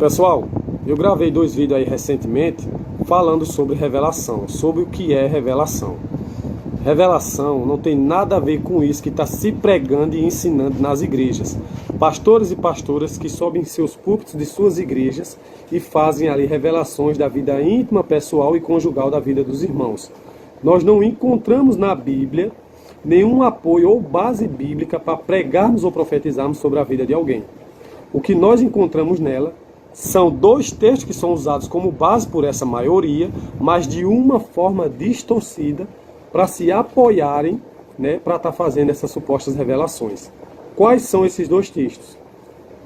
Pessoal, eu gravei 2 vídeos aí recentemente falando sobre revelação, sobre o que é revelação. Revelação não tem nada a ver com isso que está se pregando e ensinando nas igrejas. Pastores e pastoras que sobem seus púlpitos de suas igrejas e fazem ali revelações da vida íntima, pessoal e conjugal da vida dos irmãos. Nós não encontramos na Bíblia nenhum apoio ou base bíblica para pregarmos ou profetizarmos sobre a vida de alguém. O que nós encontramos nela são 2 textos que são usados como base por essa maioria, mas de uma forma distorcida para se apoiarem, para estar fazendo essas supostas revelações. Quais são esses 2 textos?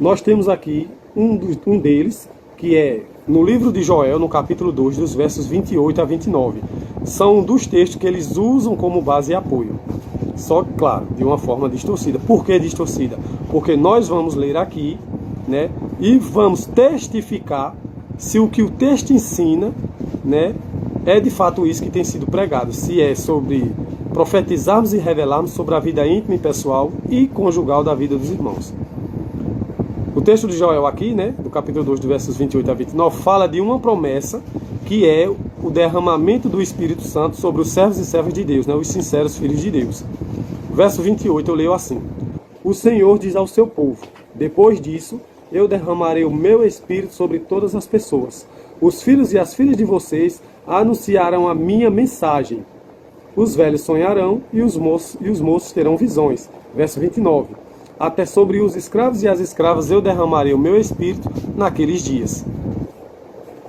Nós temos aqui um deles, que é no livro de Joel, no capítulo 2, dos versos 28 a 29. São dos textos que eles usam como base e apoio. Só que, claro, de uma forma distorcida. Por que distorcida? Porque nós vamos ler aqui, e vamos testificar se o que o texto ensina, é de fato isso que tem sido pregado. Se é sobre profetizarmos e revelarmos sobre a vida íntima e pessoal e conjugal da vida dos irmãos. O texto de Joel aqui, do capítulo 2, dos versos 28 a 29, fala de uma promessa que é o derramamento do Espírito Santo sobre os servos e servas de Deus, os sinceros filhos de Deus. Verso 28 eu leio assim: O Senhor diz ao seu povo: depois disso, eu derramarei o meu Espírito sobre todas as pessoas. Os filhos e as filhas de vocês anunciarão a minha mensagem. Os velhos sonharão e os moços terão visões. Verso 29. Até sobre os escravos e as escravas eu derramarei o meu Espírito naqueles dias.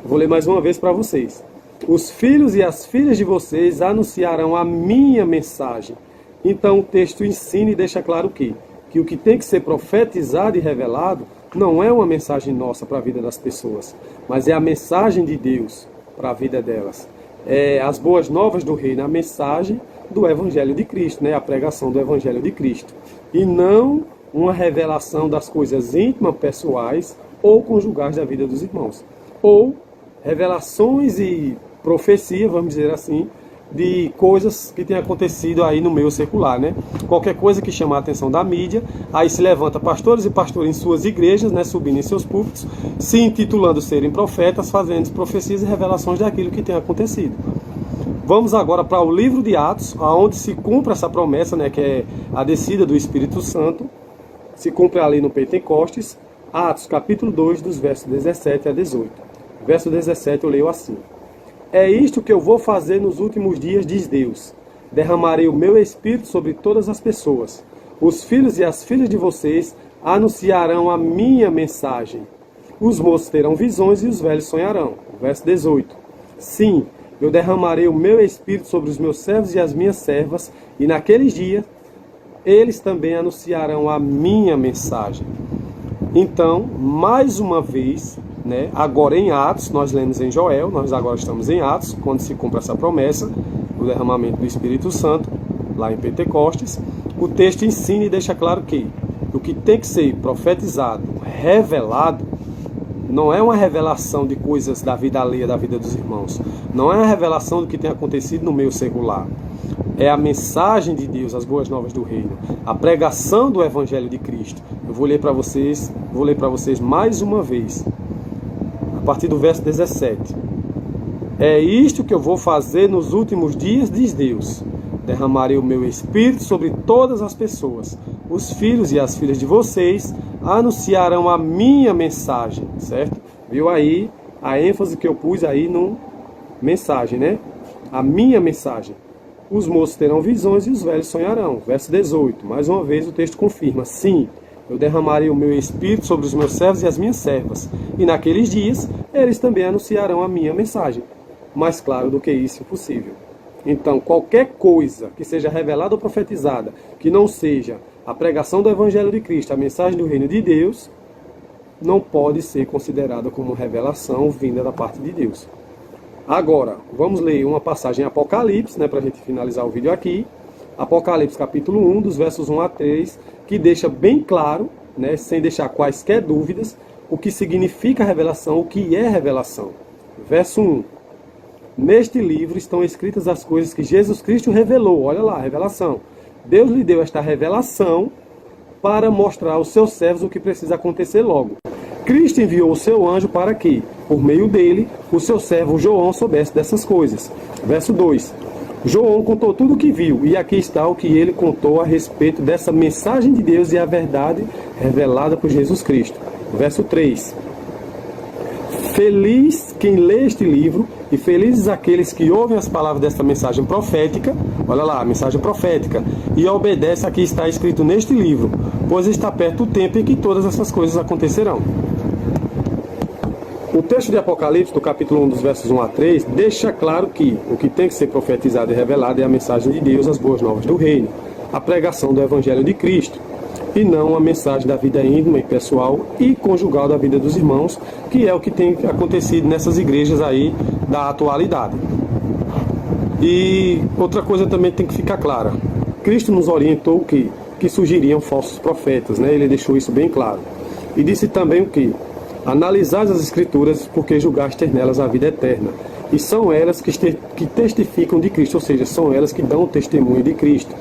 Vou ler mais uma vez para vocês. Os filhos e as filhas de vocês anunciarão a minha mensagem. Então o texto ensina e deixa claro que o que tem que ser profetizado e revelado não é uma mensagem nossa para a vida das pessoas, mas é a mensagem de Deus para a vida delas. É as boas novas do reino, a mensagem do Evangelho de Cristo, a pregação do Evangelho de Cristo. E não uma revelação das coisas íntimas, pessoais ou conjugais da vida dos irmãos. Ou revelações e profecia, vamos dizer assim, de coisas que têm acontecido aí no meio secular, Qualquer coisa que chama a atenção da mídia, aí se levanta pastores e pastoras em suas igrejas, subindo em seus púlpitos, se intitulando serem profetas, fazendo profecias e revelações daquilo que tem acontecido. Vamos agora para o livro de Atos, onde se cumpre essa promessa, que é a descida do Espírito Santo, se cumpre ali no Pentecostes. Atos capítulo 2, dos versos 17 a 18. Verso 17 eu leio assim: É isto que eu vou fazer nos últimos dias, diz Deus. Derramarei o meu Espírito sobre todas as pessoas. Os filhos e as filhas de vocês anunciarão a minha mensagem. Os moços terão visões e os velhos sonharão. Verso 18. Sim, eu derramarei o meu Espírito sobre os meus servos e as minhas servas, e naqueles dias eles também anunciarão a minha mensagem. Então, mais uma vez, agora em Atos, nós lemos em Joel, nós agora estamos em Atos, quando se cumpre essa promessa do derramamento do Espírito Santo, lá em Pentecostes. O texto ensina e deixa claro que o que tem que ser profetizado, revelado, não é uma revelação de coisas da vida alheia, da vida dos irmãos. Não é uma revelação do que tem acontecido no meio secular. É a mensagem de Deus, as boas novas do reino, a pregação do Evangelho de Cristo. Eu vou ler para vocês mais uma vez, a partir do verso 17. É isto que eu vou fazer nos últimos dias, diz Deus. Derramarei o meu Espírito sobre todas as pessoas. Os filhos e as filhas de vocês anunciarão a minha mensagem, certo? Viu aí a ênfase que eu pus aí no mensagem, A minha mensagem. Os moços terão visões e os velhos sonharão. Verso 18. Mais uma vez o texto confirma. Sim, eu derramarei o meu Espírito sobre os meus servos e as minhas servas. E naqueles dias, eles também anunciarão a minha mensagem. Mais claro do que isso, impossível. Então, qualquer coisa que seja revelada ou profetizada, que não seja a pregação do Evangelho de Cristo, a mensagem do reino de Deus, não pode ser considerada como revelação vinda da parte de Deus. Agora, vamos ler uma passagem em Apocalipse, para a gente finalizar o vídeo aqui. Apocalipse capítulo 1, dos versos 1 a 3, que deixa bem claro, sem deixar quaisquer dúvidas, o que significa revelação, o que é revelação. Verso 1. Neste livro estão escritas as coisas que Jesus Cristo revelou. Olha lá, revelação. Deus lhe deu esta revelação para mostrar aos seus servos o que precisa acontecer logo. Cristo enviou o seu anjo para que, por meio dele, o seu servo João soubesse dessas coisas. Verso 2. João contou tudo o que viu, e aqui está o que ele contou a respeito dessa mensagem de Deus e a verdade revelada por Jesus Cristo. Verso 3. Feliz quem lê este livro, e felizes aqueles que ouvem as palavras desta mensagem profética, olha lá, a mensagem profética, e obedece a que está escrito neste livro, pois está perto o tempo em que todas essas coisas acontecerão. O texto de Apocalipse, do capítulo 1, dos versos 1 a 3, deixa claro que o que tem que ser profetizado e revelado é a mensagem de Deus, as boas novas do reino, a pregação do Evangelho de Cristo, e não a mensagem da vida íntima e pessoal e conjugal da vida dos irmãos, que é o que tem acontecido nessas igrejas aí da atualidade. E outra coisa também tem que ficar clara. Cristo nos orientou que surgiriam falsos profetas, né? Ele deixou isso bem claro. E disse também o que? Analisais as Escrituras, porque julgastes nelas a vida eterna. E são elas que testificam de Cristo, ou seja, são elas que dão o testemunho de Cristo.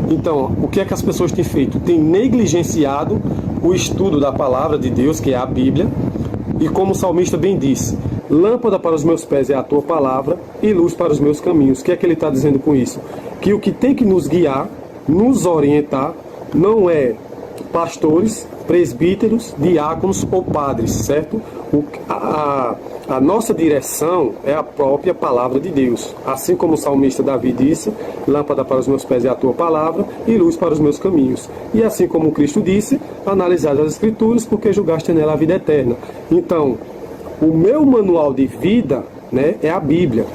Então, o que é que as pessoas têm feito? Têm negligenciado o estudo da palavra de Deus, que é a Bíblia, e como o salmista bem disse, lâmpada para os meus pés é a tua palavra e luz para os meus caminhos. O que é que ele está dizendo com isso? Que o que tem que nos guiar, nos orientar, não é pastores, presbíteros, diáconos ou padres, certo? A nossa direção é a própria palavra de Deus. Assim como o salmista Davi disse, lâmpada para os meus pés é a tua palavra e luz para os meus caminhos. E assim como Cristo disse, analisai as Escrituras, porque julgaste nela a vida eterna. Então, o meu manual de vida, né, é a Bíblia,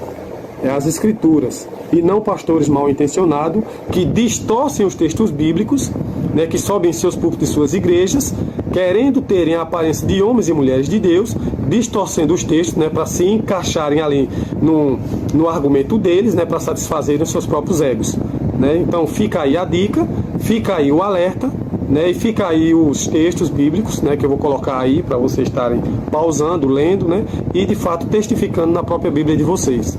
é as Escrituras, e não pastores mal intencionados que distorcem os textos bíblicos, né, que sobem em seus púlpitos e suas igrejas, querendo terem a aparência de homens e mulheres de Deus, distorcendo os textos, né, para se encaixarem ali no argumento deles, né, para satisfazerem os seus próprios egos, né? Então fica aí a dica, fica aí o alerta, né, e fica aí os textos bíblicos, né, que eu vou colocar aí para vocês estarem pausando, lendo, né, e de fato testificando na própria Bíblia de vocês.